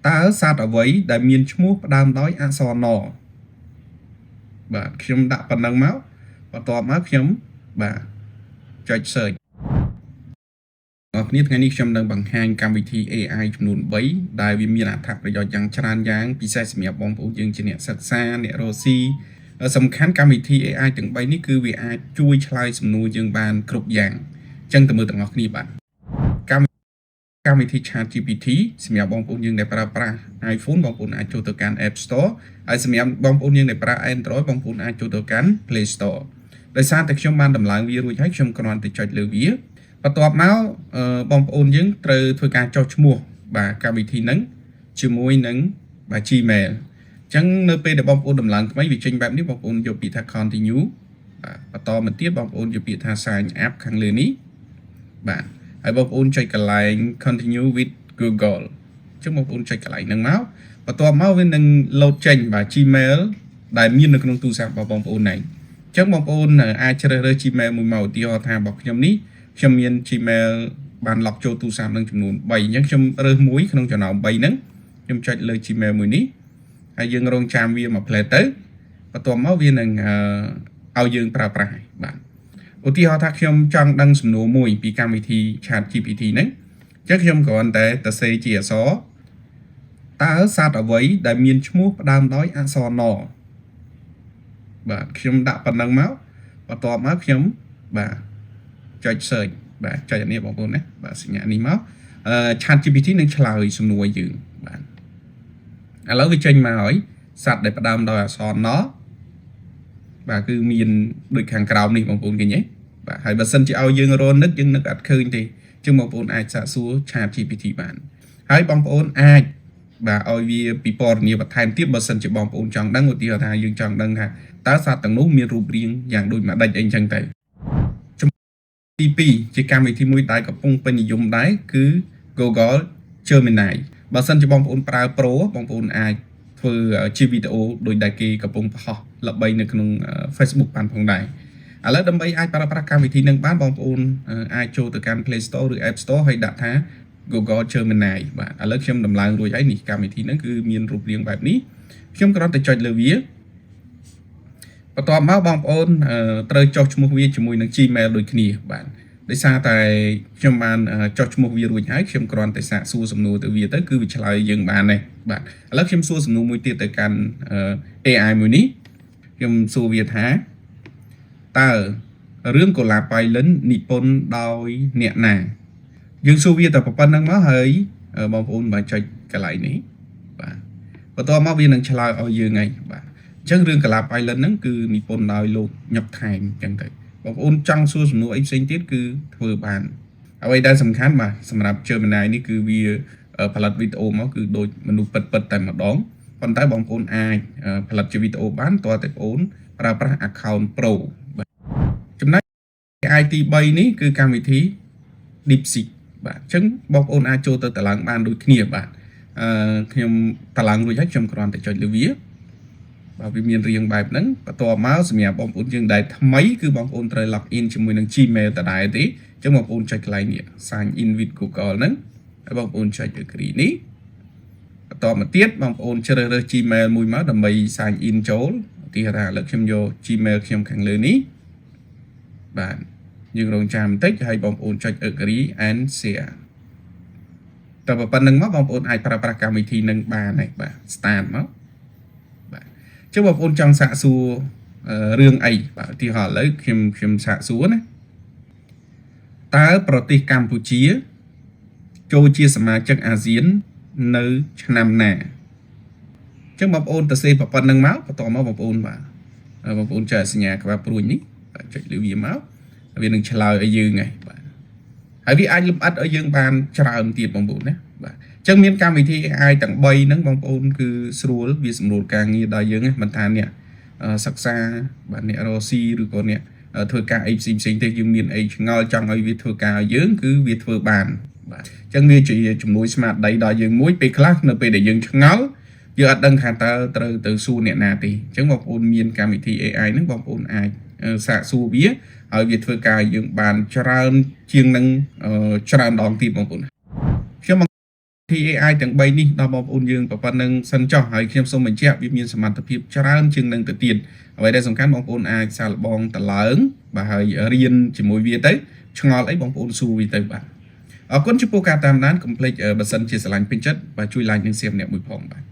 តើសត្វអ្វីដែលមានឈ្មោះផ្ដើមដោយអក្សរ N បាទខ្ញុំដាក់ប៉ុណ្ណឹងមកបន្ទាប់មកខ្ញុំបាទចុច search អ្នកគ្នាថ្ងៃនេះខ្ញុំនឹងបង្ហាញកម្មវិធី AI ចំនួន3ដែលវាមានអត្ថប្រយោជន៍យ៉ាងច្រើនយ៉ាងពិសេសសម្រាប់បងប្អូនយើងជាអ្នកសិក្សាអ្នករកស៊ីសំខាន់កម្មវិធី AI ទាំង3នេះគឺវាអាចជួយឆ្លើយសំណួរយើងបានគ្រប់យ៉ាងអញ្ចឹងទៅមើលទាំងអស់គ្នាបាទកម្មវិធី ChatGPT សម្រាប់បងប្អូនយើងដែលប្រើប្រាស់ iPhone បងប្អូនអាចចូលទៅកាន់ App Store ហើយសម្រាប់បងប្អូនយើងដែលប្រើ Android បងប្អូនអាចចូលទៅកាន់ Play Store ដោយសារតែខ្ញុំបានដំឡើងវារួចហើយខ្ញុំគ្រាន់តែចុចលើវាបន្ទាប់មកបងប្អូនយើងត្រូវធ្វើការចុះឈ្មោះបាទកម្មវិធីហ្នឹងជាមួយនឹងបាទ Gmail អញ្ចឹងនៅពេលដែលបងប្អូនដំឡើងថ្មីវាចេញបែបនេះបងប្អូនយកពាក្យថា continue បាទបន្តមកទៀតបងប្អូនយកពាក្យថា sign up ខាងលើនេះបាទហើយបងប្អូនចុចកន្លែង continue with Google អញ្ចឹងបងប្អូនចុចកន្លែងហ្នឹងមកបន្ទាប់មកវានឹង load ចេញបាទ Gmail ដែលមាននៅក្នុងទូរស័ព្ទរបស់បងប្អូនហ្នឹងអញ្ចឹងបងប្អូនអាចជ្រើសរើស Gmail មួយមកឧទាហរណ៍ថារបស់ខ្ញុំនេះខ្ញុំមាន Gmail បាន lock ចូលទូរស័ព្ទនឹងចំនួន3អញ្ចឹងខ្ញុំរើសមួយក្នុងចំណោម3ហ្នឹងខ្ញុំចុចលើ Gmail មួយនេះហើយយើងរងចាំវាមក play ទៅបន្ទាប់មកវានឹងឲ្យយើងប្រើប្រាស់បាទឧទាហរណ៍ថាខ្ញុំចង់ដឹងសំណួរមួយពីកម្មវិធី ChatGPT ហ្នឹងអញ្ចឹងខ្ញុំគ្រាន់តែសរសេរជាអក្សរតើសត្វអ្វីដែលមានឈ្មោះផ្ដើមដោយអក្សរ N បាទខ្ញុំដាក់ប៉ុណ្ណឹងមកបន្ទាប់មកខ្ញុំបាទចុច search បាទចុចអានេះបងប្អូនណាបាទសញ្ញានេះមក ChatGPT នឹងឆ្លើយសំណួរយើងបាទឥឡូវវាចេញមកហើយសត្វដែលផ្ដើមដោយអក្សរ N បាទគឺមានដូចខាងក្រោមនេះបងប្អូនឃើញទេបាទហើយបើសិនជាឲ្យយើងរនឹកយើងនឹកអត់ឃើញទេចឹងបងប្អូនអាចសាកសួរ ChatGPT បានហើយបងប្អូនអាចបាទឲ្យវាពិពណ៌នាបន្ថែមទៀតបើសិនជាបងប្អូនចង់ដឹងឧទាហរណ៍ថាយើងចង់ដឹងថាតើសត្វទាំងនោះមានរូបរាងយ៉ាងដូចម្ដេចអីចឹងទៅទី2ជាកម្មវិធីមួយដែលកំពុងពេញនិយមដែរគឺ Google Gemini បើសិនជាបងប្អូនប្រើ Pro បងប្អូនអាចធ្វើជាវីដេអូដោយដែលគេកំពុងបង្ហោះល្បីនៅក្នុង Facebook បានផងដែរឥឡូវដើម្បីអាចប្រើប្រាស់កម្មវិធីនឹងបានបងប្អូនអាចចូលទៅកាន់ Play Store ឬ App Store ហើយដាក់ថា Google Gemini បាទឥឡូវខ្ញុំដំឡើងរួចហើយនេះកម្មវិធីហ្នឹងគឺមានរូបរាងបែបនេះខ្ញុំគ្រាន់តែចុចលើវាបន្ទាប់មកបងប្អូនត្រូវចុះឈ្មោះវាជាមួយនឹង Gmail ដូចគ្នាបាទដោយសារតែខ្ញុំបានចុះឈ្មោះវារួចហើយខ្ញុំគ្រាន់តែសាកសួរសំណួរទៅវាទៅគឺវាឆ្លើយយើងបានទេបាទឥឡូវខ្ញុំសួរសំណួរមួយទៀតទៅកាន់ AI មួយនេះខ្ញុំសួរវាថាតើរឿងកុលាបប៉ៃលិននិពន្ធដោយអ្នកណាយើងសួរវាតែប៉ុណ្្នឹងមកហើយបងប្អូនបានចុចកន្លែងនេះបាទបន្ទាប់មកវានឹងឆ្លើយឲ្យយើងហើយបាទអញ្ចឹងរឿងកលាបប៉ៃលិនហ្នឹងគឺនិពន្ធដោយលោកញឹកថែមអញ្ចឹងទៅបងប្អូនចង់សួរសំណួរអីផ្សេងទៀតគឺធ្វើបានអ្វីដែលសំខាន់បាទសម្រាប់ Gemini នេះគឺវាផលិតវីដេអូមកគឺដូចមនុស្សពិតតែម្ដងប៉ុន្តែបងប្អូនអាចផលិតជាវីដេអូបានតើតែបងប្អូនប្រើប្រាស់ account Pro បាទចំណែក AI ទី3នេះគឺកម្មវិធី DeepSeek បាទអញ្ចឹងបងប្អូនអាចចូលទៅតឡើងបានដូចគ្នាបាទខ្ញុំតឡើងរួចហើយខ្ញុំគ្រាន់តែចុចលើវាបាទវាមានរាងបែបហ្នឹងបន្ទាប់មកសម្រាប់បងប្អូនយើងដែលថ្មីគឺបងប្អូនត្រូវ log in ជាមួយនឹង Gmail ដដែលទេអញ្ចឹងបងប្អូនចុចកន្លែងនេះ sign in with Google ហ្នឹងហើយបងប្អូនចុច agree នេះបន្ទាប់មកទៀតបងប្អូនជ្រើសរើស Gmail មួយមកដើម្បី sign in ចូលឧទាហរណ៍ថាឥឡូវខ្ញុំយក Gmail ខ្ញុំខាងលើនេះបាទយើងរងចាំបន្តិចហើយបងប្អូនចុច agree and share តើប៉ុណ្្នឹងមកបងប្អូនអាចប្រើប្រាស់កម្មវិធីនឹងបានហើយបាទ start មកបាទចុះបងប្អូនចង់សាកសួររឿងអីបាទឧទាហរណ៍ឥឡូវខ្ញុំសាកសួរណាតើប្រទេសកម្ពុជាចូលជាសមាជិកអាស៊ាននៅឆ្នាំណាអញ្ចឹងបងប្អូនទៅសេប៉ុណ្្នឹងមកបន្តមកបងប្អូនបាទបងប្អូនចុចសញ្ញាក្បាលព្រួយនេះចុចលើវាមកវានឹងឆ្លើយឲ្យយើងហើយបាទហើយវាអាចលម្អិតឲ្យយើងបានច្រើនទៀតបងប្អូនណាបាទអញ្ចឹងមានកម្មវិធី AI ទាំង3ហ្នឹងបងប្អូនគឺស្រួលវាសម្រួលការងារដល់យើងមិនថាអ្នកសិក្សាបាទអ្នករកស៊ីឬក៏អ្នកធ្វើការអីផ្សេងទេយើងមានអីឆ្ងល់ចង់ឲ្យវាធ្វើការឲ្យយើងគឺវាធ្វើបានបាទអញ្ចឹងវាជាជំនួយស្មារតីដល់យើងមួយពេលខ្លះនៅពេលដែលយើងឆ្ងល់យើងអត់ដឹងថាតើត្រូវទៅសួរអ្នកណាទេអញ្ចឹងបងប្អូនមានកម្មវិធី AI ហ្នឹងបងប្អូនអាចសាកសួរវាហើយវាធ្វើការឲ្យយើងបានច្រើនជាងនឹងច្រើនដងទៀតបងប្អូនខ្ញុំ AI ទាំង3នេះដល់បងប្អូនយើងប៉ុណ្ណឹងសិនចុះហើយខ្ញុំសូមបញ្ជាក់វាមានសមត្ថភាពច្រើនជាងនឹងទៅទៀតអ្វីដែលសំខាន់បងប្អូនអាចសាកល្បងតឡើងបាទហើយរៀនជាមួយវាទៅឆ្ងល់អីបងប្អូនសួរវាទៅបាទអរគុណចំពោះការតាមដានកុំភ្លេចបើសិនជាស្រឡាញ់ពេញចិត្តបាទជួយ like និង share ម្នាក់មួយផងបាទ